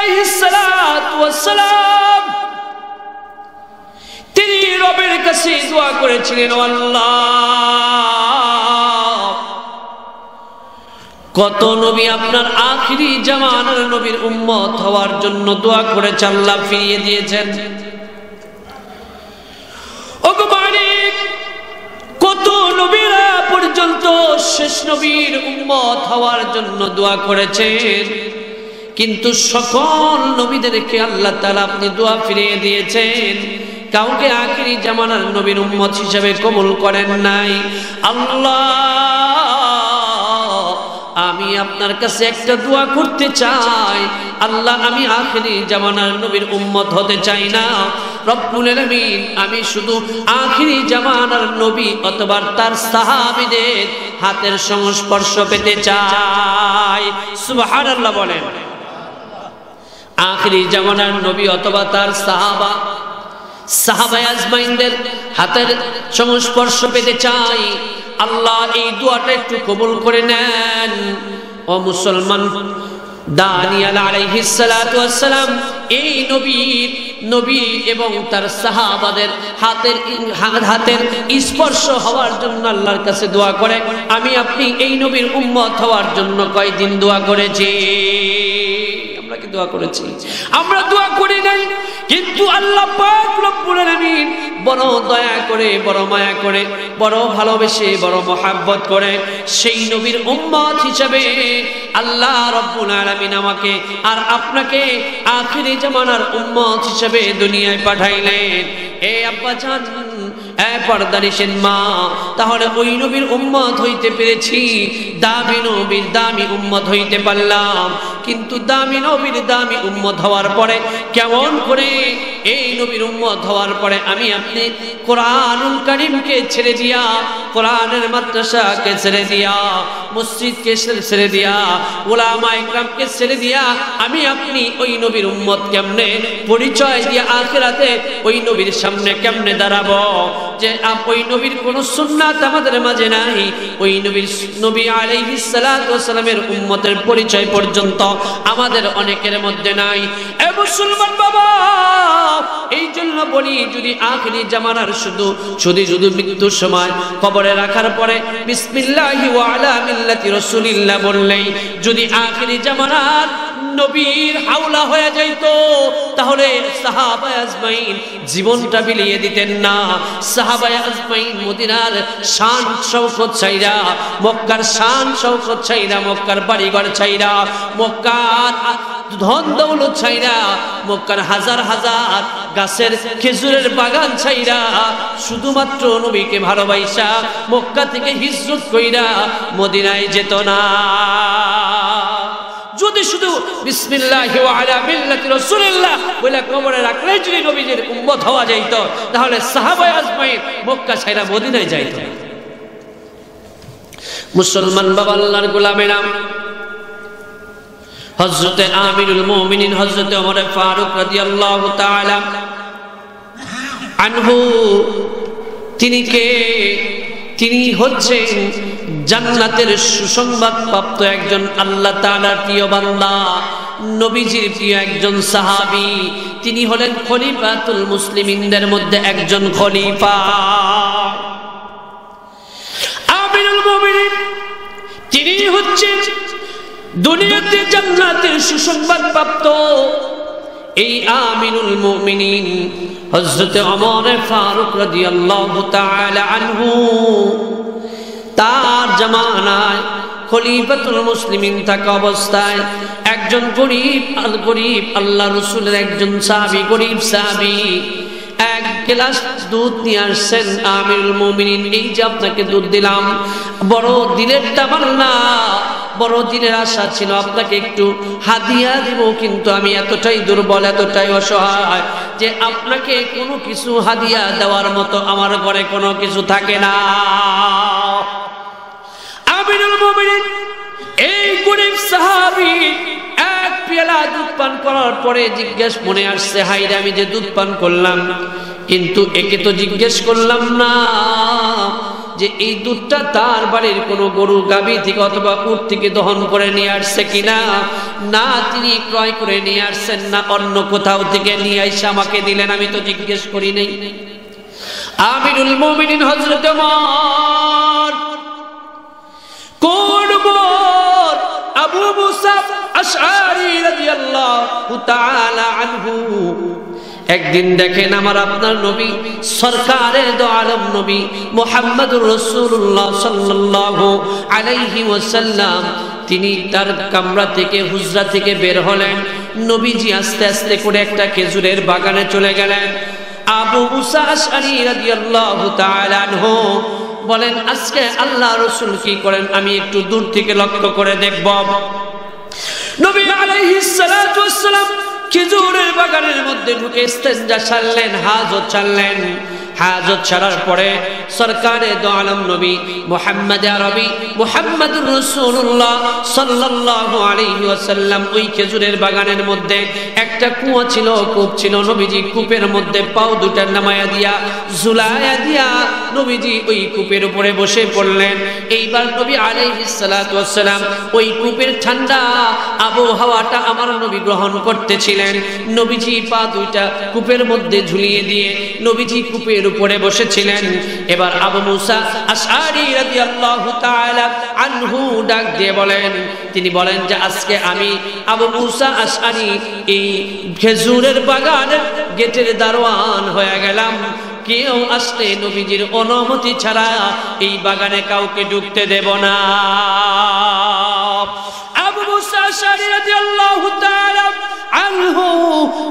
আলাইহিস সালাতু ওয়াস সালাম তিনি রবের কাছে দোয়া করেছিলেন, আল্লাহ কত নবী আপনার আখিরি জামানার নবীর উম্মত হওয়ার জন্য দোয়া করেছে, আল্লাহ ফিরিয়ে দিয়েছেন। ওগো মালিক, কত নবীরা পর্যন্ত শেষ নবীর উম্মত হওয়ার জন্য দোয়া করেছেন, কিন্তু সকল নবীদেরকে আল্লাহ তাআলা আপনি দোয়া ফিরিয়ে দিয়েছেন, কাউকে আখিরি জামানার নবীর উম্মত হিসেবে কবুল করেন নাই। আল্লাহ আমি আপনার কাছে একটা দোয়া করতে চাই, আল্লাহ আমি আখিরি জামানার নবীর উম্মত হতে চাই না, রব্বুল আলামিন আমি শুধু আখিরি জামানার নবী অথবা তার সাহাবীদের হাতের সংস্পর্শ পেতে চাই। সুবহানাল্লাহ বলেন। আখিরি জামানার নবী অথবা তার সাহাবায়ে আজমাইনদের হাতের সংস্পর্শ পেতে চাই। আল্লাহ এই দোয়াটা একটু কবুল করে নেন। ও মুসলমান, দানিয়েল আলাইহিস সালাতু ওয়াস সালাম এই নবী এবং তার সাহাবাদের হাতের স্পর্শ হওয়ার জন্য আল্লাহর কাছে দোয়া করে, আমি আপনি এই নবীর উম্মত হওয়ার জন্য কয়দিন দোয়া করেছি? আমরা কি দোয়া করেছি? আমরা দোয়া করি নাই, কিন্তু আল্লাহ পাক রব্বুল আলামিন বড় দয়া করে, বড় মায়া করে, বড় ভালোবেসে, বড় মহব্বত করে সেই নবীর উম্মত হিসেবে আল্লাহ রব্বুল আলামিন আমাকে আর আপনাকে আখিরি জামানার উম্মত হিসেবে দুনিয়ায় পাঠাইলেন। এ আব্বা জান, এ পর্দানিসেন মা, তাহলে ওই নবীর উম্মত হইতে পেরেছি, দামি নবীর দামি উম্মত হইতে পারলাম। কিন্তু দামি নবীর দামি উম্মত হওয়ার পরে কেমন করে এই নবীর উম্মত হওয়ার পরে আমি আপনি কোরআনুল কারীমকে ছেড়ে দিয়া, কোরআনের মাদ্রাসাকে ছেড়ে দিয়া, মসজিদকে ছেড়ে দিয়া, উলামা ইকরামকে ছেড়ে দিয়া আমি আপনি ওই নবীর উম্মত কেমনে পরিচয় দিয়া আখিরাতে ওই নবীর সামনে কেমনে দাঁড়াবো? যে ওই নবীর কোন সুন্নাত আমাদের মাঝে নাই, ওই নবী আলাইহিস সালাতু ওয়াস সালামের উম্মতের পরিচয় পর্যন্ত আমাদের অনেকের মধ্যে নাই। এ মুসলমান বাবা, এই জন্য বলি, যদি আখিরি জামানার শুধু মৃত্যুর সময় কবরে রাখার পরে বিসমিল্লাহি ওয়া আলা মিল্লাতি রাসূলিল্লাহ বললেই যদি আখিরি জামানার নবীর হাওলা হয়ে যাইত, তাহলে সাহাবায়ে আজমাইন জীবনটা বিলিয়ে দিতেন না। সাহাবায়ে আজমাইন মদিনার শান শৌকত ছাইরা, মক্কার শান শৌকত ছাইরা, মক্কার বাড়িঘর ছাইরা, মক্কার ধন দৌলত ছাইরা, মক্কার হাজার হাজার গাছের খেজুরের বাগান ছাইরা, শুধুমাত্র নবীকে ভালোবাসা মক্কা থেকে হিজরত কইরা মদিনায় যেত না। যদি শুধু বিসমিল্লাহি ওয়া আলা মিল্লাতি রাসূলিল্লাহ বলে কবরে রাখলে যদি নবীর উম্মত হওয়া যাইত, তাহলে সাহাবায়ে আজমাইন মক্কা ছাইরা মদিনায় যাইত। মুসলমান বাবা, আল্লাহর গোলামেরা, হযরতে আমিরুল মুমিনিন হযরতে ওমর ফারুক রাদিয়াল্লাহু তাআলা আনহু, তিনি হচ্ছেন জান্নাতের সুসংবাদ প্রাপ্ত একজন আল্লাহ তাআলার প্রিয় বান্দা, নবীজির প্রিয় একজন সাহাবী। তিনি হলেন খলিফাতুল মুসলিমিনদের মধ্যে একজন খলিফা। আমিরুল মুমিনিন তিনি হচ্ছেন দুনিয়াতে জান্নাতের সুসংবাদ প্রাপ্ত এই আমিরুল মুমিনিন হযরতে ওমর ফারুক রাদিয়াল্লাহু তাআলা আনহু। তার জামানায় খলিফাতুল মুসলিমিন থাকা অবস্থায় একজন গরিব আল্লাহ রাসূলের একজন সাহাবী, গরিব সাহাবী এক গ্লাস দুধ নিয়ে আসছেন। আমিরুল মুমিনিন, এই যে আপনাকে দুধ দিলাম, বড় দিলের তামান্না, বড় দিনের আশা ছিল আপনাকে একটু হাদিয়া দিব, কিন্তু আমি এতটাই দুর্বল, এতটাই অসহায় যে আপনাকে কোনো কিছু হাদিয়া দেওয়ার মতো আমার ঘরে কোনো কিছু থাকে না। আমিরুল মুমিনিন এই গরিব সাহাবী এক পেয়ালা দুধ পান করার পরে জিজ্ঞেস মনে আসছে, হায়রে আমি যে দুধ পান করলাম, কিন্তু একে তো জিজ্ঞেস করলাম না যে এই দুধটা তার বাড়ির কোনো গরু গাভী থেকে অথবা উট থেকে দহন করে নিয়ে আসছে কিনা। না, তিনি ক্রয় করে নিয়ে আসছেন, না অন্য কোথাও থেকে নিয়ে এসে আমাকে দিলেন, আমি তো জিজ্ঞেস করি নাই। আমিরুল মুমিনিন হযরত ওমর কোন ওমর? আবু মুসা আশআরী রাদিয়াল্লাহু তাআলা আনহু। একদিন দেখেন আমার আপনার নবী সরকারে দো আলম নবী মুহাম্মদুর রাসূলুল্লাহ সাল্লাল্লাহু আলাইহি ওয়াসাল্লাম তিনি তার কামরা থেকে হুজরা থেকে বের হলেন। নবীজি আস্তে আস্তে করে একটা খেজুরের বাগানে চলে গেলেন। আবু মুসা আশআরী রাদিয়াল্লাহু তাআলা আনহু বলেন, আজকে আল্লাহ রাসূল কি করেন আমি একটু দূর থেকে লক্ষ্য করে দেখব। নবী আলাইহিস সালাতু ওয়াস সালাম খেজুরের বাগানের মধ্যে ঢুকে ইস্তেঞ্জা সারলেন, হাজত ছাড়লেন। হাজত ছাড়ার পরে সরকারে দো আলম নবী মুহাম্মদ আরবি মুহাম্মদুর রাসূলুল্লাহ সাল্লাল্লাহু আলাইহি ওয়াসাল্লাম ওই খেজুরের বাগানের মধ্যে একটা কুয়া ছিল, কূপ ছিল। নবীজি কূপের মধ্যে পাও দুটা নামায়া দিয়া ঝুলায়া দিয়া নবীজি ওই কূপের উপরে বসে পড়লেন। এইবার নবী আলাইহিস সালাতু ওয়াস সালাম ওই কূপের ঠান্ডা আবহাওয়াটা আমার নবী গ্রহণ করতেছিলেন। নবীজি পা দুইটা কূপের মধ্যে ঝুলিয়ে দিয়ে নবীজি কূপের উপরে বসেছিলেন। এবার আবু মুসা আশআরী রাদিয়াল্লাহু তাআলা আনহু ডাক দিয়ে বলেন, তিনি বলেন যে আজকে আমি আবু মুসা আশআরী এই খেজুরের বাগানের গেটের দারোয়ান হয়ে গেলাম। কেউ আসলে নবীজির অনুমতি ছাড়া এই বাগানে কাউকে ঢুকতে দেব না। আবু মুসা আশআরী রাদিয়াল্লাহু তাআলা আনহু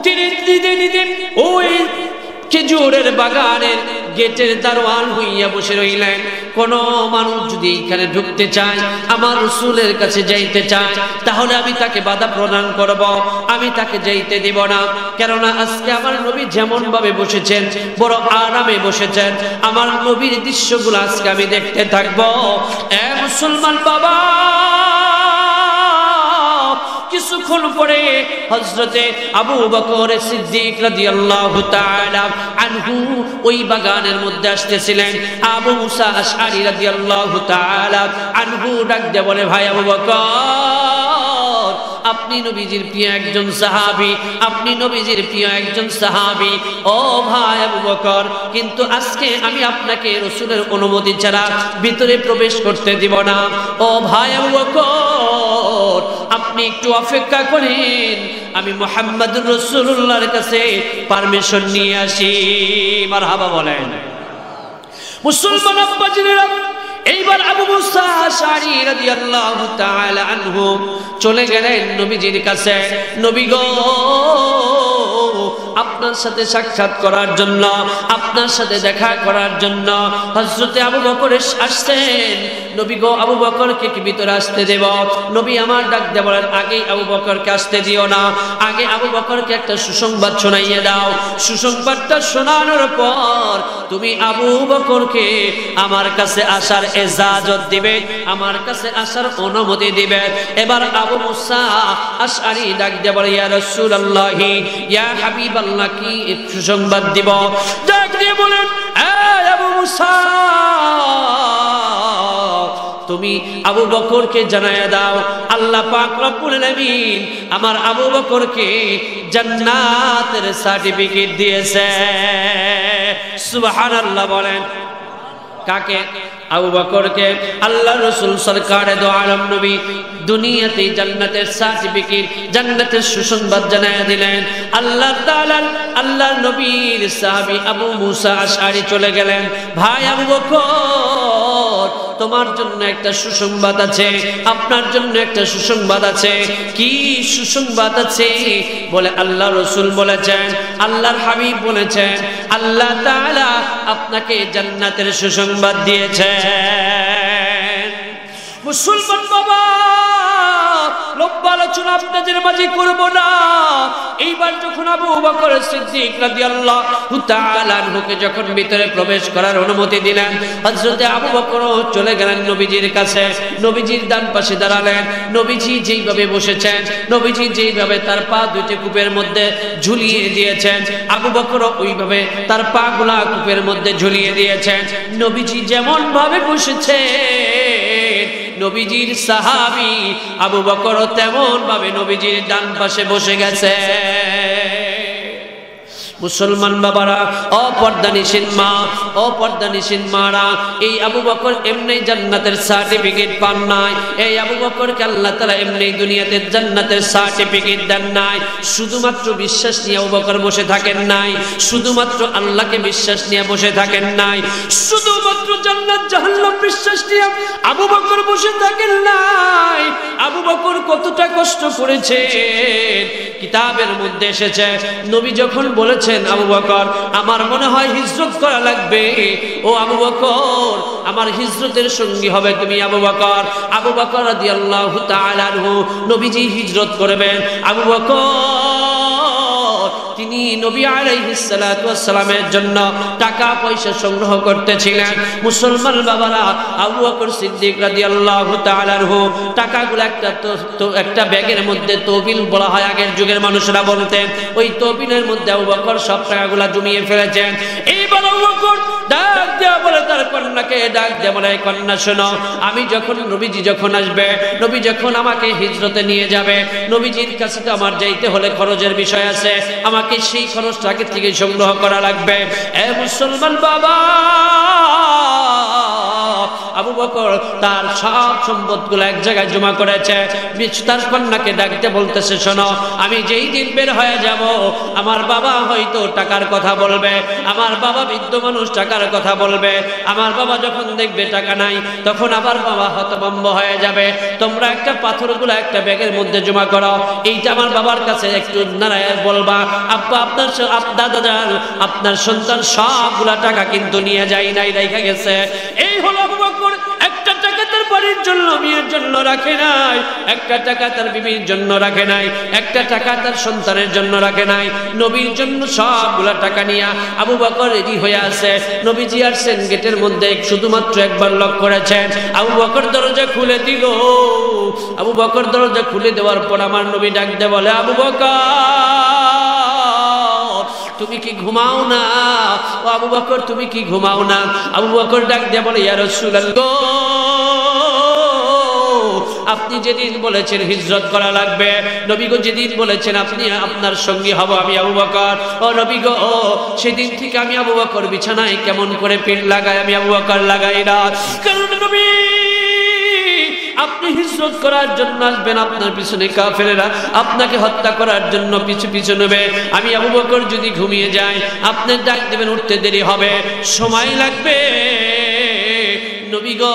তিনি নিজে ওই খেজুরের বাগানের গেটের দারোয়ান হইয়া বসে রইলেন। কোন মানুষ যদি এখানে ঢুকতে চায়, আমার রাসূলের কাছে যাইতে চায়, তাহলে আমি তাকে বাধা প্রদান করব, আমি তাকে যাইতে দিব না। কেননা আজকে আমার নবী যেমন ভাবে বসেছেন, বড় আরামে বসেছেন, আমার নবীর দৃশ্যগুলো আজকে আমি দেখতে থাকবো। এ মুসলমান বাবা, কিছুক্ষণ পরে হযরতে আবু বকর সিদ্দিক রাদিয়াল্লাহু তাআলা আনহু ওই বাগানের মধ্যে আসতেছিলেন। আবু মুসা আশআরী রাদিয়াল্লাহু তাআলা আনহু ডাক দিয়ে বলে, ভাই আবু বকর, আপনি নবীজির প্রিয় একজন সাহাবী, আপনি নবীজির প্রিয় একজন সাহাবী। ও ভাই আবু বকর, কিন্তু আজকে আমি আপনাকে রাসূলের অনুমতি ছাড়া ভিতরে প্রবেশ করতে দিব না। ও ভাই আবু বকর, আপনি একটু অপেক্ষা করেন, আমি মুহাম্মদুর রাসূলুল্লাহর কাছে পারমিশন নিয়ে আসি। মারহাবা বলেন। মুসলমান আব্বাজিরা, এইবার আবু মুসা আশআরী রাদিয়াল্লাহু তাআলা আনহু চলে গেলেন নবীজির কাছে। নবী গো, আপনার সাথে সাক্ষাৎ করার জন্য, আপনার সাথে দেখা করার জন্য হযরতে আবু বকর আসছেন। নবী গো, আবু বকরকে কি ভিতরে আসতে দেব? নবী আমার ডাক দিয়ে বলেন, আগে আবু বকরকে আসতে দিও না, আগে আবু বকরকে একটা সুসংবাদ শোনাইয়ে দাও। সুসংবাদটা শোনানোর পর তুমি আবু বকরকে আমার কাছে আসার ইজাজত দিবে, আমার কাছে আসার অনুমতি দিবে। এবার আবু মুসা আশআরী ডাক দিয়ে বলে, ইয়া রাসূলুল্লাহ, ইয়া হাবিবাল্লাহ, কি সুসংবাদ দিব? ডাক দিয়ে বলেন, আবু মুসা, তুমি আবু বকরকে জানায়া দাও, আল্লাহ পাক রব্বুল আলামিন আমার আবু বকরকে জান্নাতের সার্টিফিকেট দিয়েছে। সুবহানাল্লাহ বলেন। কাকে? আবু বকরকে। আল্লাহ রাসূল সরকারে দো আলম নবী দুনিয়াতে জান্নাতের সার্টিফিকেট, জান্নাতের সুসংবাদ জানায়া দিলেন। আল্লাহ তাআলা আল্লাহর নবীর সাহাবী আবু মুসা আশআরী চলে গেলেন, ভাই আবু বকর, তোমার জন্য একটা সুসংবাদ আছে, আপনার জন্য একটা সুসংবাদ আছে। কি সুসংবাদ আছে? বলে আল্লাহ রাসূল বলেছেন, আল্লাহর হাবিব বলেছেন, আল্লাহ তাআলা আপনাকে জান্নাতের সুসংবাদ দিয়েছেন। মুসলমান বাবা, লম্বা আলোচনা আপনাদের মাঝে করব না। এইবার যখন আবু বকর সিদ্দিক রাদিয়াল্লাহু তাআলা আনহুকে যখন ভিতরে প্রবেশ করার অনুমতি দিলেন, হযরতে আবু বকর চলে গেলেন নবীজির কাছে। নবীজির ডান পাশে দাঁড়ালেন। নবীজি যেইভাবে বসেছেন, নবীজি যেইভাবে তার পা দুইটি কূপের মধ্যে ঝুলিয়ে দিয়েছেন, আবু বকর ওইভাবে তার পা গুলা কূপের মধ্যে ঝুলিয়ে দিয়েছেন। নবীজি যেমন ভাবে বসেছে, নবীজির সাহাবী আবু বকর তেমন ভাবে নবীজির ডান পাশে বসে গেছে। মুসলমান বাবারা, অপর্দানিসীন মা, অপর্দানিসীন মারা, এই আবু বকর এমনি জান্নাতের সার্টিফিকেট পান নাই। এই আবু বকরকে আল্লাহ তাআলা এমনি দুনিয়াতে জান্নাতের সার্টিফিকেট দেন নাই। শুধুমাত্র বিশ্বাস নিয়ে আবু বকর বসে থাকেন নাই, শুধুমাত্র আল্লাহকে বিশ্বাস নিয়ে বসে থাকেন নাই, শুধুমাত্র জান্নাত জাহান্নাম বিশ্বাস নিয়ে আবু বকর বসে থাকেন নাই। আবু বকর কতটা কষ্ট করেছে কিতাবের মধ্যে এসেছে। নবী যখন বলেছেন, আবু বকর আমার মনে হয় হিজরত করা লাগবে, ও আবু বকর আমার হিজরতের সঙ্গী হবে তুমি আবু বকর। আবু বকর রাদিয়াল্লাহু তাআলা আনহু নবীজি হিজরত করবেন। আবু বকর তিনি নবী আলাইহিস সালাতু ওয়াস সালামের জন্য টাকা পয়সা সংগ্রহ করতেছিলেন। মুসলমান বাবারা, আবু বকর সিদ্দিক রাদিয়াল্লাহু তাআলা আনহু টাকাগুলো একটা ব্যাগের মধ্যে তহবিল বলা হয়, আগের যুগের মানুষরা বলতেন। ওই তহবিলের মধ্যে আবু বকর সব টাকাগুলো জমিয়ে ফেলেছেন। এইবার আবু বকর ডাক দেয়া বলে তার কন্যাকে ডাক দেয়া বলে, কন্যা শোনো, আমি যখন নবীজি যখন আসবে, নবী যখন আমাকে হিজরতে নিয়ে যাবে, নবীজির কাছে তো আমার যাইতে হলে খরচের বিষয় আছে, আমাকে সেই খরচটা আগে থেকে সংগ্রহ করা লাগবে। এ মুসলমান বাবা, আবু বকর তার সব সম্পদগুলো এক জায়গায় জমা করেছে। তার কন্যাকে ডাকতে বলতেছে, শোনো, আমি যেই দিন বের হয়ে যাব, আমার বাবা হয়তো টাকার কথা বলবে, আমার বাবা বৃদ্ধ মানুষ টাকার কথা বলবে, আমার বাবা যখন দেখবে টাকা নাই, তখন আবার বাবা হতভম্ব হয়ে যাবে। তোমরা একটা পাথরগুলো একটা ব্যাগের মধ্যে জমা করো, এইটা আমার বাবার কাছে একটু নারায় বলবা, আব্বা আপনার দাদা যান, আপনার সন্তান সবগুলা টাকা কিন্তু নিয়ে যায় নাই, রেখে গেছে। এই হলো আবু বকর। একটা টাকা তার বাড়ির জন্য, বিয়ের জন্য রাখে নাই, একটা টাকা তার বিবির জন্য রাখে নাই, একটা টাকা তার সন্তানের জন্য রাখে নাই। নবীর জন্য সবগুলা টাকা নিয়ে আবু বকর রেডি হয়ে আছে। নবীজি আসছেন গেটের মধ্যে, শুধুমাত্র একবার লক করেছেন। আবু বকর দরজা খুলে দিল। আবু বকর দরজা খুলে দেওয়ার পর আমার নবী ডাক দিয়ে বলে, আবু বকর তুমি কি ঘুমাও না? ও আবু বকর তুমি কি ঘুমাও না? আবু বকর ডাক দিয়ে বলে, ইয়া রাসূলুল্লাহ, আপনি যেদিন বলেছেন হিজরত করা লাগবে, নবী গো যেদিন বলেছেন আপনি আপনার সঙ্গী হব আমি আবু বকর, ও নবী গো সেদিন থেকে আমি আবু বকর বিছানায় কেমন করে পিঠ লাগাই, আমি আবু বকর লাগাই না। কারণ নবী আপনি হিজরত করার জন্য আসবেন, আপনার পিছনে কাফেরেরা আপনাকে হত্যা করার জন্য পিছু পিছু নেবে। আমি আবু বকর যদি ঘুমিয়ে যাই, আপনি ডাক দেবেন, উঠতে দেরি হবে, সময় লাগবে। নবী গো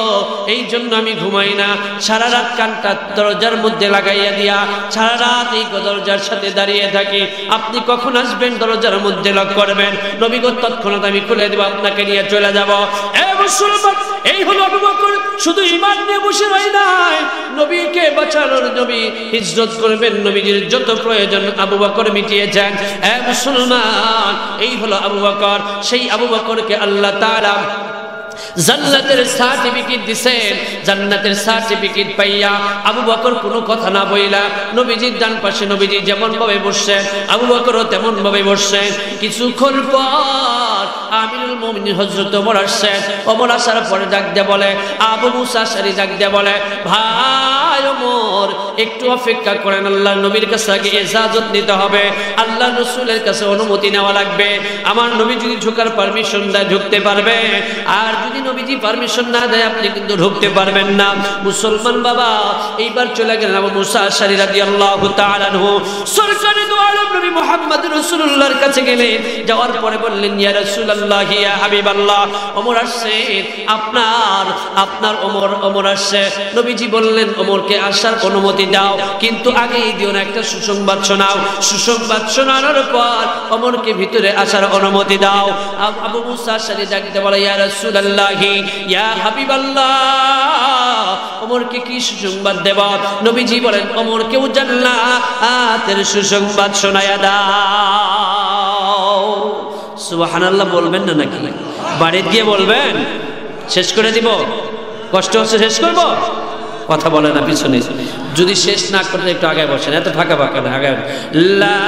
এই জন্য আমি ঘুমাই না, সারা রাত কানটা দরজার মধ্যে লাগাইয়া দিয়া সারা রাত এই দরজার সাথে দাঁড়িয়ে থাকি। আপনি কখন আসবেন দরজার মধ্যে লক করবেন, নবী গো তৎক্ষণাৎ আমি খুলে দেব, আপনাকে নিয়ে চলে যাব। এ মুসলমান, এই হলো আবু বকর। শুধু ঈমান নিয়ে বসে রই নাই, নবীকে বাঁচানোর, নবী হিজরত করবেন, নবীজির যত প্রয়োজন আবু বকর মিটিয়েছেন। এ মুসলমান, এই হলো আবু বকর। সেই আবু বকরকে আল্লাহ তাআলা জান্নাতের সার্টিফিকেট দিবেন। জান্নাতের সার্টিফিকেট পাইয়া আবু বকর কোনো কথা না বইলা নবীজির ডান পাশে নবীজি যেমন ভাবে বসছেন আবু বকরও তেমন ভাবে বসছেন। কিছুক্ষণ পর আমিরুল মুমিনিন হযরত ওমর আসছেন। ওমর আসার পরে ডাক দিয়ে বলে, আবু মুসা আশআরী ডাক দিয়ে বলে, ভাই ওমর একটু অপেক্ষা করেন, আল্লাহর নবীর কাছে আগে ইজাজত নিতে হবে, আল্লাহর রাসূলের কাছে অনুমতি নেওয়া লাগবে। আমার নবী যদি ঢোকার পারমিশন দেয় ঢুকতে পারবে, আর যদি নবীজি পারমিশন না দেয় আপনি কিন্তু ঢুকতে পারবেন না। মুসলমান বাবা, এইবার চলে গেলেন আবু মুসা আশআরী রাদিয়াল্লাহু তাআলা আনহু সরকারি দু আলম নবী মুহাম্মদ রাসূলুল্লাহর কাছে গেলেন। যাওয়ার পরে বললেন, ইয়া রাসূলুল্লাহ ইয়া হাবিবাল্লাহ ওমর আসছে আপনার ওমর আসছে নবীজি বললেন ওমরকে আসার অনুমতি দাও কিন্তু আগেই দিও না একটা সুসংবাদ শোনাও সুসংবাদ শোনানোর পর ওমরকে ভিতরে আসার অনুমতি দাও আবু মুসা আশআরী ডাকতে বলে ইয়া রাসূলুল্লাহ ইয়া হাবিবাল্লাহ ওমরকে কি সুসংবাদ দেব নবীজি বলেন ওমরকেও জান্নাতের সুসংবাদ শোনায়া দাও সুবহানাল্লাহ বলবেন না নাকি বাড়িতে গিয়ে বলবেন শেষ করে দিব কষ্ট হচ্ছে শেষ করব কথা বলে না পিছনে যদি শেষ না করতে একটু আগে বসেন এত ফাঁকা ফাঁকা না আগে লা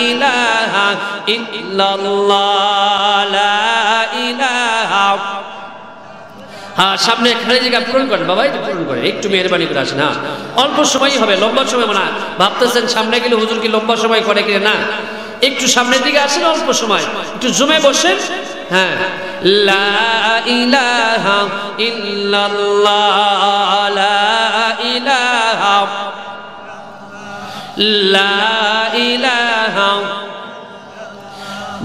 ইলাহা ইল্লাল্লাহ লা ইলাহা হ্যাঁ সামনে খালি জায়গা পূরণ করেন বাবা একটু পূরণ করে একটু মেহরবানি করে আসেন হ্যাঁ অল্প সময়ই হবে লম্বা সময় না ভাবতেছেন সামনে গেলে হুজুর কি লম্বা সময় করে কিনা না একটু সামনের দিকে আসেন অল্প সময় একটু জমে বসেন হ্যাঁ লা ইলাহা ইল্লাল্লাহ লা ইলাহা লা ইলাহা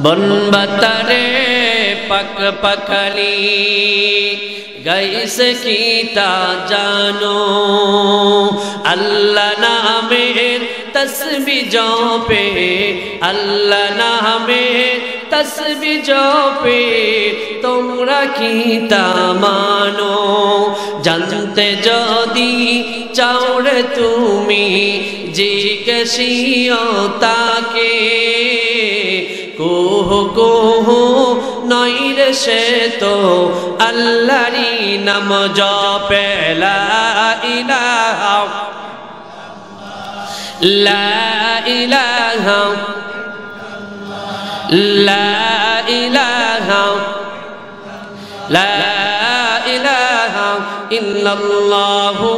বনবতরে পক পকলি গাইসে কিতা জানো আল্লাহ নামের তসবিহ জপে আল্লাহ নামের তসবিহ জপে তোমরা কিতা মানো জানতে যদি চাও রে তুমি জিজ্ঞেসিও তাকে কোহ কোহ নইরে সে তো আল্লাহরই নাম জপে লা ইলাহা লা ইলাহা লা ইলাহা লা ইলাহা ইল্লাল্লাহু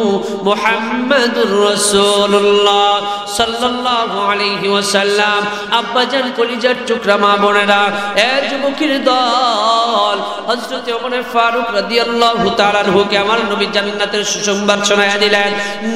মুহাম্মাদুর রাসূলুল্লাহ সাল্লাল্লাহু আলাইহি ওয়াসাল্লাম আব্বাজান কলিজার টুকরা মা বোনেরা এ যুবকের দল হযরত ওমর ফারুক রাদিয়াল্লাহু তাআলা আনহুকে আমার নবী জান্নাতের সুসংবাদ শোনায়া দিলেন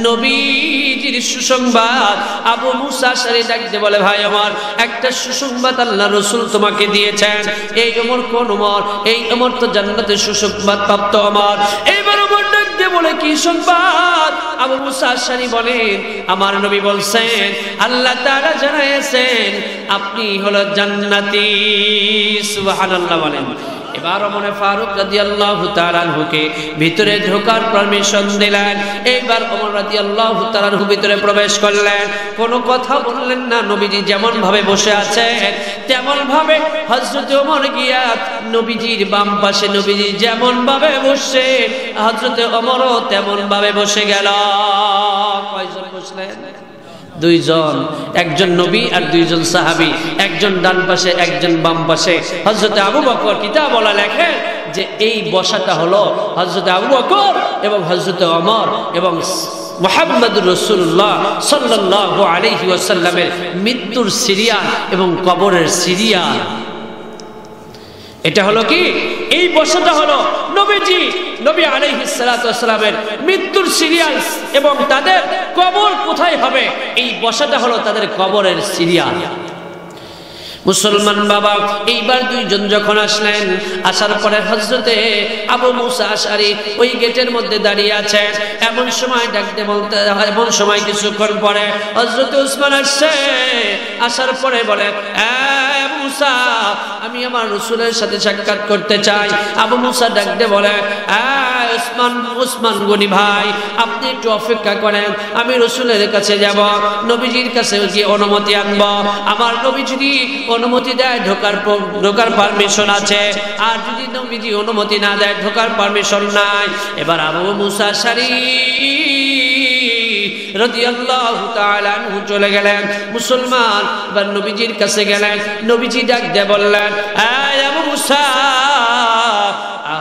নবীজির সুসংবাদ আবু মুসা আশআরী ডাকতে বলে ভাই আমার একটা সুসংবাদ আল্লাহর রাসূল তোমাকে দিয়েছেন এই ওমর কোন ওমর এই ওমর তো জান্নাতের সুসংবাদ প্রাপ্ত ওমর এইবার ওমর ডাকতে বলে কি সংবাদ আবু মুসা আশআরী বলেন আমার নবী বলছেন আল্লাহ তাআলা জানাইছেন আপনি হলো জান্নাতি সুবহানাল্লাহ বলেন এবার ওমর ফারুক রাদিয়াল্লাহু তাআলা আনহুকে ভিতরে ঢোকার পারমিশন দিলেন এইবার ওমর রাদিয়াল্লাহু তাআলা আনহু ভিতরে প্রবেশ করলেন কোনো কথা বললেন না নবীজি যেমন ভাবে বসে আছেন তেমন ভাবে হযরত ওমর গিয়া নবীজির বাম পাশে নবীজি যেমন ভাবে বসে হযরত ওমরও তেমন ভাবে বসে গেল কয়জন বসলেন দুইজন একজন নবী আর দুইজন সাহাবী একজন ডান পাশে একজন বাম পাশে হযরত আবু বকর কিতাব বলা লেখে যে এই বসাটা হলো হযরত আবু বকর এবং হযরত ওমর এবং মুহাম্মদুর রাসূলুল্লাহ সাল্লাল্লাহু আলাইহি ওয়াসাল্লামের মৃত্যুর সিরিয়াল এবং কবরের সিরিয়াল এটা হলো কি এই বসাটা হলো নবী আলাইহিস সালাতু ওয়াস সালামের মৃত্যুর সিরিয়াল এবং তাদের কবর কোথায় হবে এই বসাটা হলো তাদের কবরের সিরিয়াল মুসলমান বাবা এইবার দুইজন যখন আসলেন আসার পরে হযরতে আবু মুসা আশআরী ওই গেটের মধ্যে দাঁড়িয়ে আছেন এমন সময় ডাকতে বলতে এমন সময় কিছুক্ষণ পরে হযরতে উসমান আসছে আসার পরে বলে আবু মুসা আমি আমার রাসূলের সাথে সাক্ষাৎ করতে চাই আবু মুসা ডাকতে বলে উসমান গনি ভাই আপনি একটু অপেক্ষা করেন আমি রাসূলের কাছে যাব নবীজির কাছে গিয়ে অনুমতি আনব আমার নবী যদি অনুমতি দেয় ঢোকার পারমিশন আছে আর যদি নবীজি অনুমতি না দেয় ঢোকার পারমিশন নাই এবার আবু মুসা আশআরী রাদিয়াল্লাহু তাআলা আনহু চলে গেলেন মুসলমান এবার নবীজির কাছে গেলেন নবীজি ডাক দিয়ে বললেন আবু মুসা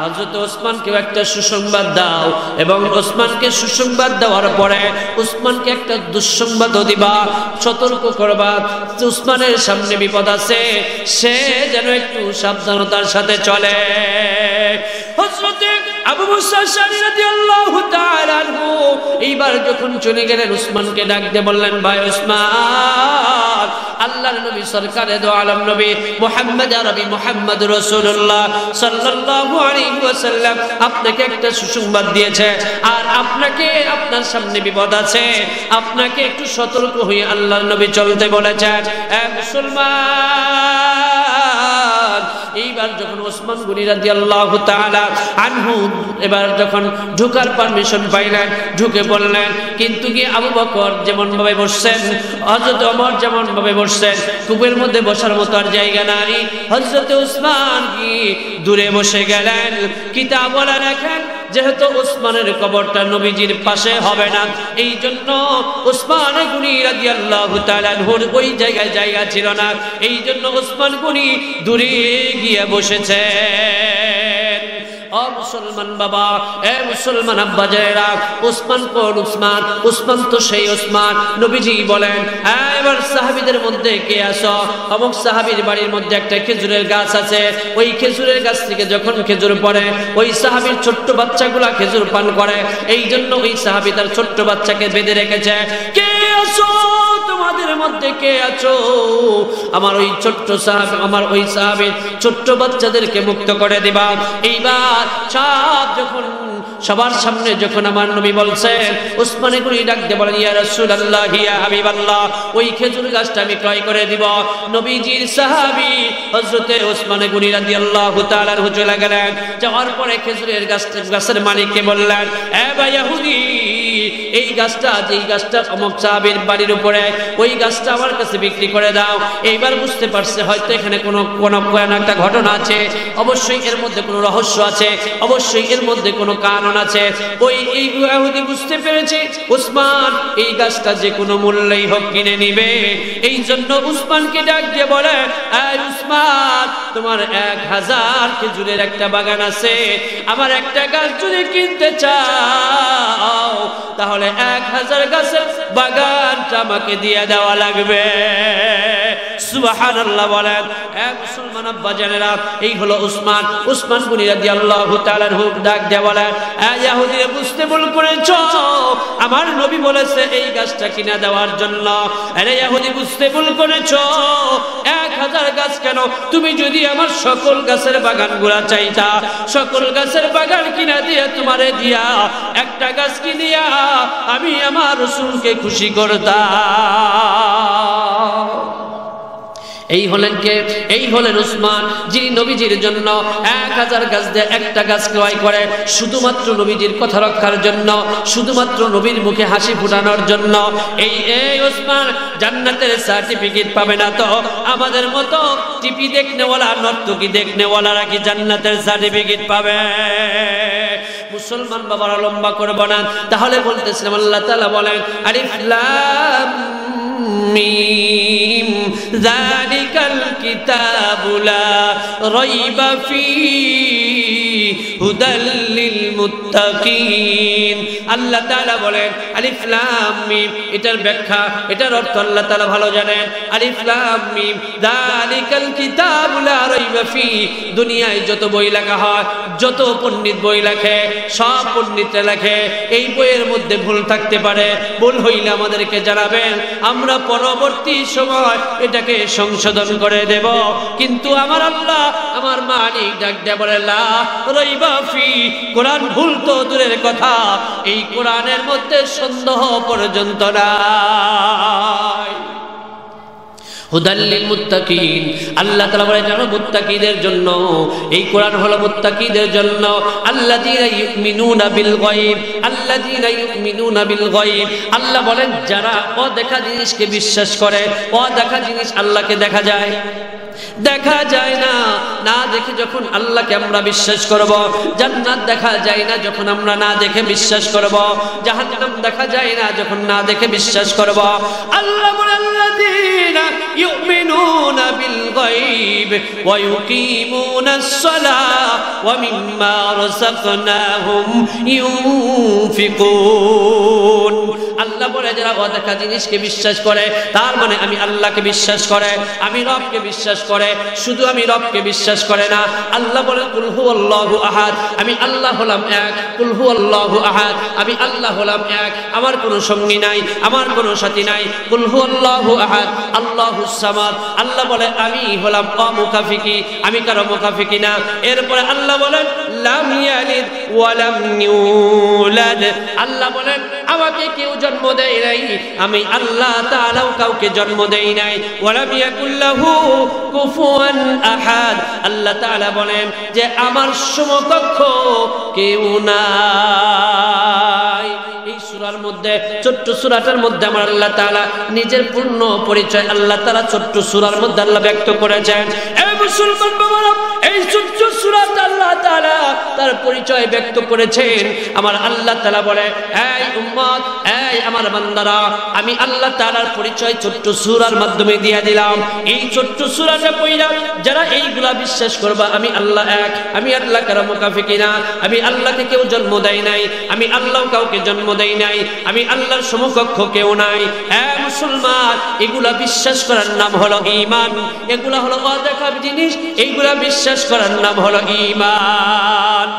হযরত ওসমানকে একটা সুসংবাদ দাও এবং ওসমানকে সুসংবাদ দেওয়ার পরে ওসমানকে একটা দুঃসংবাদ দিবা সতর্ক করবা ওসমানের সামনে বিপদ আছে সে যেন একটু সাবধানতার সাথে চলে হযরত আবু মুসা আশআরী রাদিয়াল্লাহু তাআলা আনহু এইবার যখন চলে গেলেন ওসমানকে ডাক দিয়ে বললেন ভাই ওসমান আল্লাহর নবী সরকারে দো আলম নবী মুহাম্মদ আরবি মুহাম্মদ রাসূলুল্লাহ সাল্লাল্লাহু আলাইহি ওয়াসাল্লাম আপনাকে একটা সুসংবাদ দিয়েছে আর আপনাকে আপনার সামনে বিপদ আছে আপনাকে একটু সতর্ক হয়ে আল্লাহর নবী চলতে বলেছেন এ মুসলমান এইবার যখন ওসমান গনি রাদিয়াল্লাহু তাআলা আনহু এবার যখন ঢোকার পারমিশন পাইলেন ঢুকে বললেন কিন্তু কি আবু বকর যেমন ভাবে বসছেন হযরত ওমর যেমন ভাবে বসছেন কূপের মধ্যে বসার মতো আর জায়গা নাই হযরত ওসমান কি দূরে বসে গেলেন কিতাব বলে রাখেন যেহেতু ওসমানের কবরটা নবীজির পাশে হবে না এই জন্য ওসমান গনি রাদিয়াল্লাহু তাআলা আনহুর ওই জায়গায় জায়গা ছিল না এই জন্য ওসমান গনি দূরে গিয়ে বসেছে ও মুসলমান বাবা এ মুসলমান আব্বা জানেরা ওসমান কোন ওসমান ওসমান তো সেই ওসমান নবীজি বলেন এবার সাহাবীদের মধ্যে কে আসো অমুক সাহাবীর বাড়ির মধ্যে একটা খেজুরের গাছ আছে ওই খেজুরের গাছ থেকে যখন খেজুর পড়ে ওই সাহাবীর ছোট্ট বাচ্চাগুলা খেজুর পান করে এই জন্য ওই সাহাবী তার ছোট্ট বাচ্চাকে বেঁধে রেখেছে কে আসো তোমাদের মধ্যে কে আছো আমার ওই ছোট্ট সাহাবী আমার ওই সাহাবীর ছোট্ট বাচ্চাদেরকে মুক্ত করে দিবা এইবার সব যখন সবার সামনে যখন আমার নবী বলছেন ওসমান গনি ডাক দিয়ে বলেন ইয়া রাসূলুল্লাহ ইয়া হাবিবাল্লাহ ওই খেজুর গাছটা আমি ক্রয় করে দিব নবীজির সাহাবী হযরতে ওসমান গনি রাদিয়াল্লাহু তাআলা আনহু চলে গেলেন যাওয়ার পরে খেজুরের গাছের মালিককে বললেন এ ভাই ইহুদি এই গাছটা যেই গাছটা অমুক সাহাবীর বাড়ির উপরে ওই গাছটা আমার কাছে বিক্রি করে দাও এইবার বুঝতে পারছে হয়তো এখানে কোনো একটা ঘটনা আছে অবশ্যই এর মধ্যে কোনো রহস্য আছে অবশ্যই এর মধ্যে কোনো কারণ আছে ওই ইহুদি বুঝতে পেরেছে ওসমান এই গাছটা যে কোনো মূল্যেই হোক কিনে নিবে এই জন্য ওসমানকে ডাক দিয়ে বলে এই ওসমান তোমার 1000 খেজুরের একটা বাগান আছে আমার একটা গাছ যদি কিনতে চাও তাহলে 1000 গাছের বাগানটা আমাকে দিয়ে দেওয়া লাগবে সুবহানাল্লাহ বলেন এ মুসলমান আব্বা জানেরা এই হলো ওসমান ওসমান গনি রাদিয়াল্লাহু তাআলা আনহু ডাক দিয়ে বলেন এ ইহুদি বুঝতে ভুল করেছো আমার নবী বলেছে এই গাছটা কিনা দেওয়ার জন্য আরে ইহুদি বুঝতে ভুল করেছো 1000 গাছ কেন তুমি যদি আমার সকল গাছের বাগানগুলো চাইতা সকল গাছের বাগান কিনা দিয়ে তোমারে দিয়া একটা গাছ কিনিয়া আমি আমার রাসূলকে খুশি করতাম এই হলেন কে এই হলেন ওসমান যিনি নবীজির জন্য 1000 গাছ দিয়ে একটা গাছ ক্রয় করে শুধুমাত্র নবীজির কথা রক্ষার জন্য শুধুমাত্র নবীর মুখে হাসি ফোটানোর জন্য এই ওসমান জান্নাতের সার্টিফিকেট পাবে না তো আমাদের মতো টিভি দেখনেওয়ালা নর্তকী দেখনেওয়ালারা কি জান্নাতের সার্টিফিকেট পাবে মুসলমান বাবারা লম্বা করব না তাহলে বলতেছিলাম আল্লাহ তাআলা বলেন আলিফ লাম মিম যালিকাল কিতাবু লা রাইবা ফীহি হুদাল লিল মুত্তাকিন আল্লাহ তাআলা বলেন আলিফ লাম মিম এটার ব্যাখ্যা এটার অর্থ আল্লাহ তাআলা ভালো জানেন আলিফ লাম মিম যালিকাল কিতাবু লা রাইবা ফীহি দুনিয়ায় যত বই লেখা হয় যত পণ্ডিত বই লেখে সব পণ্ডিতরা লেখে এই বইয়ের মধ্যে ভুল থাকতে পারে ভুল হইলে আমাদেরকে জানাবেন আমরা পরবর্তী সময় এটাকে সংশোধন করে দেব কিন্তু আমার আল্লাহ আমার মালিক ডাক দিয়ে বলে লা রাইবা ফি কোরআন ভুল তো দূরের কথা এই কোরআনের মধ্যে সন্দেহ পর্যন্ত নাই হুদাল্লিল মুত্তাকিন আল্লাহ তাআলা বলেন জানো মুত্তাকিদের জন্য এই কোরআন হলো মুত্তাকিদের জন্য আল্লাযীনা ইউমিনুনা বিল গায়ব আল্লাযীনা ইউমিনুনা বিল গায়ব আল্লাহ বলেন যারা অদেখা জিনিসকে বিশ্বাস করে অদেখা জিনিস আল্লাহকে দেখা যায় দেখা যায় না না দেখে যখন আল্লাহকে আমরা বিশ্বাস করব জান্নাত দেখা যায় না যখন আমরা না দেখে বিশ্বাস করব জাহান্নাম দেখা যায় না যখন না দেখে বিশ্বাস করব আল্লাহ বলেন আল্লাযীনা ইউমিনুনা বিল গায়ব ওয়া ইউকিমুনাস সালাহ ওয়া মিম্মা রাযাকনাহুম ইউনফিকুন আল্লাহ বলে যারা অদেখা জিনিসকে বিশ্বাস করে তার মানে আমি আল্লাহকে বিশ্বাস করে, আমি রবকে বিশ্বাস করে। শুধু আমি রবকে বিশ্বাস করে না, আল্লাহ বলেন কুল হুয়াল্লাহু আহাদ, আমি আল্লাহ হলাম এক। কুল হুয়াল্লাহু আহাদ, আমি আল্লাহ হলাম এক, আমার কোনো সঙ্গী নাই, আমার কোনো সাথী নাই। কুল হুয়াল্লাহু আহাদ আল্লাহুস সামাদ, আল্লাহ বলে আমি হলাম অমুখাফিকি, আমি কারো মুখাফিকি না। এরপরে আল্লাহ বলেন লাম ইয়ালিদ ওয়া লাম ইউলাদ, আল্লাহ বলেন আমাকে কেউ জন্ম দেয় নাই, আমি আল্লাহ তাআলাও কাউকে জন্ম দেই নাই। ওয়া লাম ইয়াকুল লাহু কুফুয়ান আহাদ, আল্লাহ তাআলা বলেন যে আমার সমকক্ষ কেউ নাই। এই সূরার মধ্যে, ছোট্ট সূরাটার মধ্যে আমার আল্লাহ তাআলা নিজের পূর্ণ পরিচয় আল্লাহ তাআলা ছোট্ট সূরার মধ্যে আল্লাহ ব্যক্ত করেছেন। এই মুসলমান বাবারা, এই ছোট্ট সূরাতে আল্লাহ তাআলা তার পরিচয় ব্যক্ত করেছেন। আমার আল্লাহ তাআলা বলে এই উম্মত, এই আমার বান্দারা, আমি আল্লাহ তাআলার পরিচয় ছোট্ট সূরার মাধ্যমে দিয়ে দিলাম। এই ছোট্ট সূরাটা পড়া যারা এইগুলা বিশ্বাস করবা আমি আল্লাহ এক, আমি আল্লাহ কারো মুখাফিকি না, আমি আল্লাহকে কেউ জন্ম দেয় নাই, আমি আল্লাহ কাউকে জন্ম দেই নাই, আমি আল্লাহর সমকক্ষ কেউ নাই। হ্যাঁ মুসলমান, এগুলা বিশ্বাস করার নাম হলো ঈমান, এগুলা হলো অদেখা জিনিস, এইগুলা বিশ্বাস করার নাম হলো ঈমান।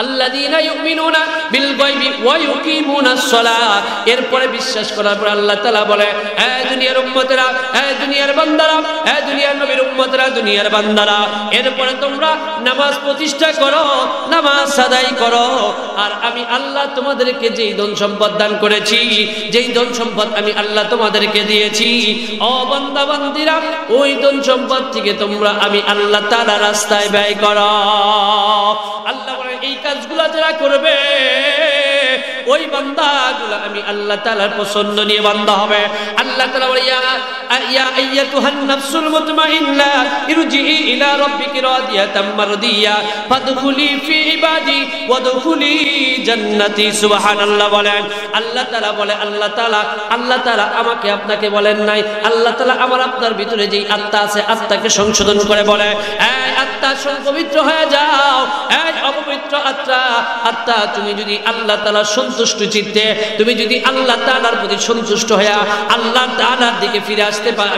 আল্লাযীনা ইউমিনুনা বিল গায়বি ওয়া ইউকিমুনাস সালাত, এরপরে বিশ্বাস করার পর আল্লাহ তাআলা বলে হে দুনিয়ার উম্মতেরা, হে দুনিয়ার বান্দারা, হে দুনিয়ার নবীর উম্মতেরা, দুনিয়ার বান্দারা, এরপরে তোমরা নামাজ প্রতিষ্ঠা করো, নামাজ আদায় করো। আর আমি আল্লাহ তোমাদেরকে যেই ধন সম্পদ দান করেছি, যেই ধন সম্পদ আমি আল্লাহ তোমাদেরকে দিয়েছি, ও বান্দা বান্দীরা, ওই ধন সম্পদ থেকে তোমরা আমি আল্লাহ তাআলার রাস্তায় ব্যয় করো। আল্লাহ বলে এই কাজগুলো যারা করবে ওই বান্দাগুলো আমি আল্লাহ তাআলার পছন্দ নিয়ে বান্দা হবে। আল্লাহ তাআলা বলে ইয়া আইয়াতুহান নাফসুল মুতমাইন্না ইরজিই ইলা রাব্বিকি রাদিয়াতাম মারদিয়া ফাদখুলি ফি ইবাদি ওয়াদখুলি জান্নাতি। সুবহানাল্লাহ বলেন। আল্লাহ তাআলা বলে আল্লাহ তাআলা আমাকে আপনাকে বলেন নাই, আল্লাহ তাআলা আমার আপনার ভিতরে যেই আত্মা আছে আত্মাকে সংশোধন করে বলে এই আত্মা পবিত্র হয়ে যাও, এই অপবিত্র আত্মা তুমি যদি আল্লাহ তাআলার সন্তুষ্ট চিত্তে, তুমি যদি আল্লাহ তাআলার প্রতি সন্তুষ্ট হয়ে আল্লাহ তাআলার দিকে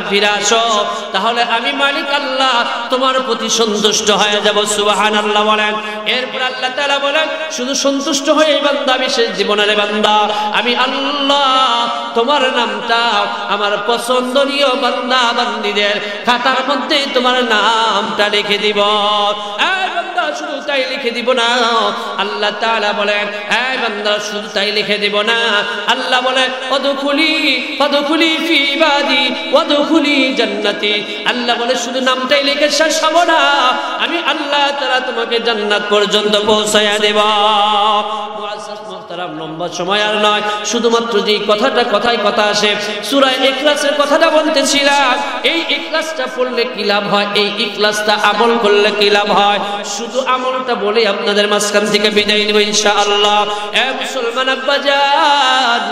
ফিরে আসো, তাহলে আমি মালিক আল্লাহ তোমার প্রতি সন্তুষ্ট হয়ে যাব। সুবহানাল্লাহ বলেন। এরপর আল্লাহ তাআলা বলেন শুধু সন্তুষ্ট হয়ে বান্দা বিশেষ জীবনের বান্দা আমি আল্লাহ তোমার নামটা আমার পছন্দনীয় বান্দা বান্দীদের খাতার মধ্যে তোমার নামটা লিখে দিব। এই বান্দা শুধু তাই লিখে দিব না, আল্লাহ তাআলা বলেন এই বান্দা শুধু তাই লিখে দিব না, আল্লাহ বলে ওয়াদখুলি ফি ইবাদি ওয়াদখুলি জান্নাতি। আল্লাহ বলে শুধু নামটাই লিখে শেষ হবে না, আমি আল্লাহ তাআলা তোমাকে জান্নাত পর্যন্ত পৌঁছায়া দেব। মুআজ্জাজ মুহতারাম, লম্বা সময় আর নয়, শুধুমাত্র যে কথায় কথা আসে সূরা ইখলাসের কথাটা বলতেছিলাম। এই ইখলাসটা পড়লে কি লাভ হয়, এই ইখলাসটা আমল করলে কি লাভ হয়, শুধু আমলটা বলে আপনাদের মাঝখান থেকে বিদায় নেব ইনশাআল্লাহ। এ মুসলমান আব্বাজান,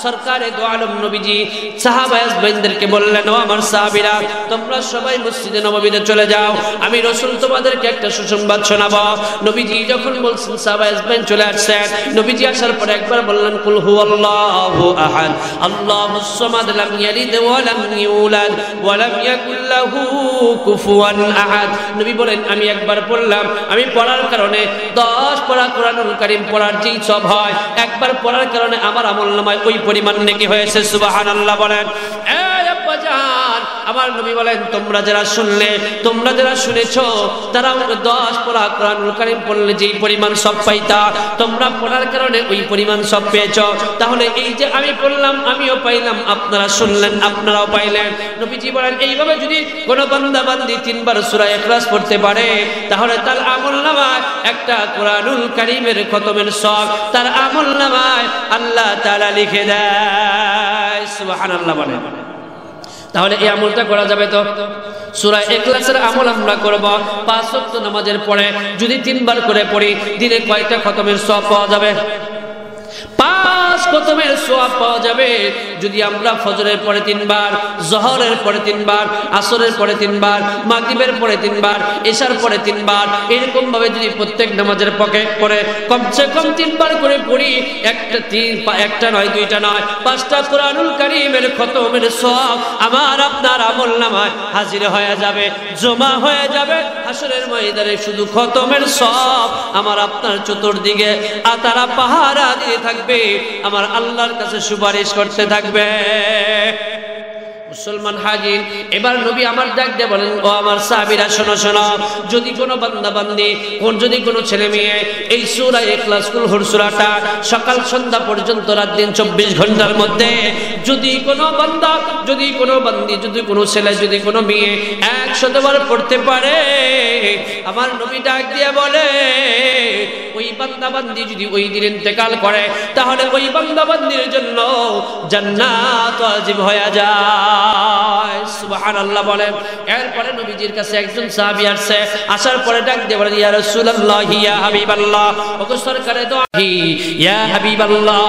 সরকারে দো আলম নবীজি সাহাবায়ে আজমাইনদেরকে বললেন ও আমার সাহাবীরা তোমরা সবাই মসজিদে নববীতে চলে যাও, আমি রাসূল তোমাদেরকে একটা সুসংবাদ শোনাবো। নবীজি যখন বলছেন সাহাবায়ে আজমাইন চলে আসছেন, নবীজি আসার পরে একবার বললেন কুল হুয়াল্লাহু আহাদ আল্লাহুস সামাদ লাম ইয়ালিদ ওয়া লাম ইউলাদ ওয়া লাম ইয়াকুল লাহু কুফুয়ান আহাদ। নবী বলেন আমি একবার পড়লাম, আমি পড়ার কারণে 10 পড়া কোরআনুল কারীম পড়ার যেই সব হয়, একবার পড়ার কারণে আমার আমলনামায় ওই পরিমাণ নেকি হয়েছে। সুবহানাল্লাহ বলেন। এই আব্বাজান, আমার নবী বলেন তোমরা যারা শুনলে, তোমরা যারা শুনেছো, তারা 10 পড়া কোরআনুল কারীম পড়লে যেই পরিমাণ সব পাইতা, তোমরা পড়ার কারণে ওই পরিমাণ সব পেয়েছো। তাহলে এই যে আমি পড়লাম আমিও পাইলাম, আপনারা শুনলেন আপনারাও পাইলেন। নবীজি বলেন এইভাবে যদি কোন বান্দা বান্দি 3 বার সূরা ইখলাস পড়তে পারে, তাহলে তার আমলনামায় একটা কোরআনুল কারীমের খতমের সওয়াব তার আমলনামায় আল্লাহ তাআলা লিখে দেয়। সুবহানাল্লাহ বলেন। তাহলে এই আমলটা করা যাবে তো? সূরা ইখলাসের আমল আমরা করব 5 ওয়াক্ত নামাজের পরে যদি 3 বার করে পড়ি, দিনে কয়টা খতমের সওয়াব পাওয়া যাবে? 5 খতমের সওয়াব পাওয়া যাবে যদি আমরা ফজরের পরে 3 বার, জোহরের পরে 3 বার, আসরের পরে 3 বার, মাগরিবের পরে 3 বার, এশার পরে 3 বার, এরকম ভাবে যদি প্রত্যেক নামাজের পরে কমসে কম 3 বার করে পড়ি, একটা নয়, 2টা নয়, 5টা কোরআনুল কারীমের খতমের সওয়াব আমার আপনার আমলনামায় হাজির হয়ে যাবে, জমা হয়ে যাবে হাসরের ময়দানে। শুধু খতমের সওয়াব আমার আপনার চতুর্দিকে তারা পাহারা দিয়ে থাকবে, আমার আল্লাহর কাছে সুপারিশ করতে থাকবে। মুসলমান হাজির, এবার নবী আমার ডাক দিয়ে বলেন, ও আমার সাহাবীরা শোনো শোনো, যদি কোনো বান্দা বান্দি, যদি কোনো ছেলে মেয়ে এই সূরা ইখলাস কুল হুর সূরাটা সকাল সন্ধ্যা পর্যন্ত রাত দিন 24 ঘন্টার মধ্যে যদি কোনো বান্দা, যদি কোনো বান্দি, যদি কোনো ছেলে, যদি কোনো মেয়ে 100 বার পড়তে পারে, আমার নবী ডাক দিয়ে বলে ওই বান্দা বান্দি যদি ওই দিন ইন্তেকাল করে তাহলে ওই বান্দা বান্দির জন্য জান্নাত ওয়াজিব হয়ে যায়। সুবহানাল্লাহ বলেন। এরপরে নবীজির কাছে একজন সাহাবী আসছে, আসার পরে ডাক দিয়ে বলেন, ইয়া রাসূলুল্লাহ, ইয়া হাবিবাল্লাহ, ওগো সরকারে দো ইয়া হাবিবাল্লাহ,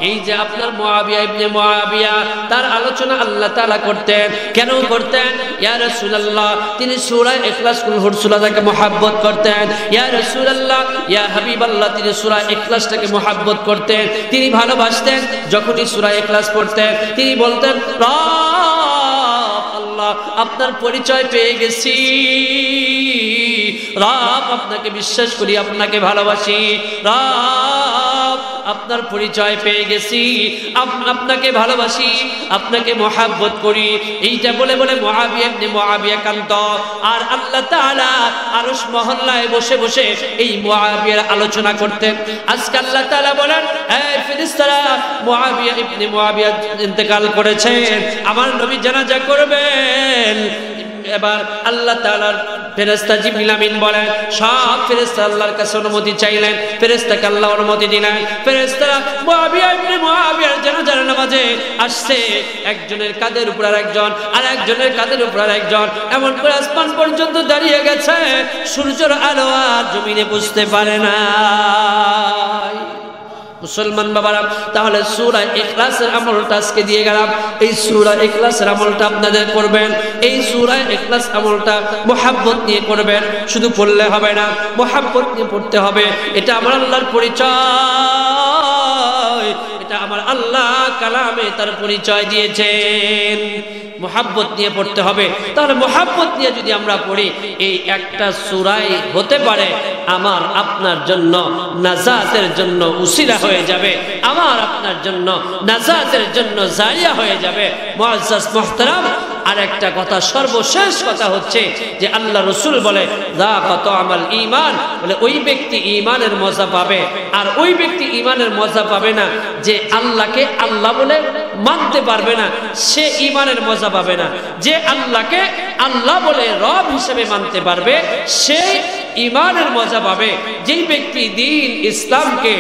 এই যে আপনার মুআবিয়া ইবনে মুআবিয়া, তার আলোচনা আল্লাহ তাআলা করতেন, কেন করতেন? ইয়া রাসূলুল্লাহ, তিনি সূরা ইখলাস কুল হুর সূরাটাকে মহব্বত করতেন। ইয়া রাসূলুল্লাহ, ইয়া হাবিবাল্লাহ, তিনি সূরা ইখলাসটাকে মহব্বত করতেন, তিনি ভালোবাসতেন। যখনই সূরা ইখলাস পড়তেন তিনি বলতেন, আল্লাহ আপনার পরিচয় পেয়ে গেছি, রব আপনাকে বিশ্বাস করি, আপনাকে ভালোবাসি, রব আপনার পরিচয় পেয়ে গেছি, আপনাকে ভালোবাসি, আপনাকে মহব্বত করি। এইটা বলে বলে মুআবিয়া ইবনে মুআবিয়া কান্ত, আর আল্লাহ তাআলা আরশ মহল্লায় বসে বসে এই মুআবিয়ার আলোচনা করতেন। আজকে আল্লাহ তাআলা বলেন, এই ফেরেশতারা, মুআবিয়া ইবনে মুআবিয়া ইন্তেকাল করেছেন, আমার নবী জানাজা করবেন। এবার আল্লাহ তাআলার ফেরেশতা জিবরিল আমিন বলেন, সব ফেরেশতা আল্লাহর কাছে অনুমতি চাইলেন, ফেরেশতাকে আল্লাহ অনুমতি দিলেন। ফেরেশতারা মুআবিয়া ইবনে মুআবিয়ার জানাজার নামাজে আসছে, একজনের কাঁধের উপর আরেকজন, আর একজনের কাঁধের উপর আরেকজন, এমন করে আসমান পর্যন্ত দাঁড়িয়ে গেছে, সূর্যের আলো আর জমিনে বুঝতে পারে না। মুসলমান বাবারা, তাহলে সূরা ইখলাসের আমলটা আজকে দিয়ে গেলাম। এই সূরা ইখলাসের আমলটা আপনাদের করবেন, এই সূরা ইখলাস আমলটা মুহাব্বত নিয়ে করবেন, শুধু পড়লে হবে না, মুহাব্বত নিয়ে পড়তে হবে। এটা আমার আল্লাহর পরিচয়, এটা আমার আল্লাহ কালামে তার পরিচয় দিয়েছেন। মুহাব্বত নিয়ে পড়তে হবে। তাহলে মুহাব্বত নিয়ে যদি আমরা পড়ি, এই একটা সূরাই হতে পারে আমার আপনার জন্য নাজাতের জন্য উসিলা হয়ে যাবে, আমার আপনার জন্য নাজাতের জন্য জারিয়া হয়ে যাবে। মুআজ্জাজ মুহতারাম, আর একটা কথা, সর্বশেষ কথা হচ্ছে যে আল্লাহ রাসূল বলে, যাকাত আমাল ঈমান, বলে ওই ব্যক্তি ঈমানের মজা পাবে। আর ওই ব্যক্তি ঈমানের মজা পাবে না যে আল্লাহকে আল্লাহ বলে মানতে পারবে না, সে ঈমানের মজা পাবে না। যে আল্লাহকে আল্লাহ বলে রব হিসেবে মানতে পারবে, সে ঈমানের মজা পাবে। যেই ব্যক্তি দ্বীন ইসলামকে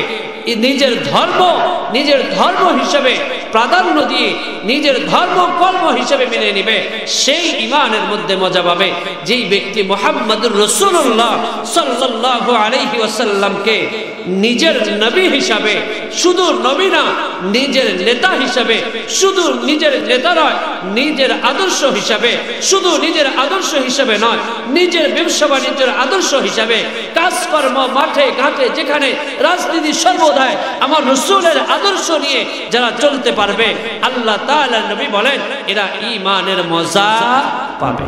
নিজের ধর্ম হিসেবে প্রাধান্য দিয়ে নিজের ধর্ম কর্ম হিসেবে মেনে নেবে, সেই ঈমানের মধ্যে মজা পাবে। যেই ব্যক্তি মুহাম্মদুর রাসূলুল্লাহ সাল্লাল্লাহু আলাইহি ওয়াসাল্লামকে নিজের নবী হিসাবে, শুধু নবী না, নিজের নেতা হিসাবে, শুধু নিজের নেতা নয়, নিজের আদর্শ হিসাবে, শুধু নিজের আদর্শ হিসাবে নয়, নিজের ব্যবসা বাণিজ্যের আদর্শ হিসাবে, কাজকর্ম মাঠে ঘাটে যেখানে রাজনীতি সর্বদাই আমার রাসূলের আদর্শ নিয়ে যারা চলতে পারবে, আল্লাহ তাআলা নবী বলেন এরা ঈমানের মজা পাবে।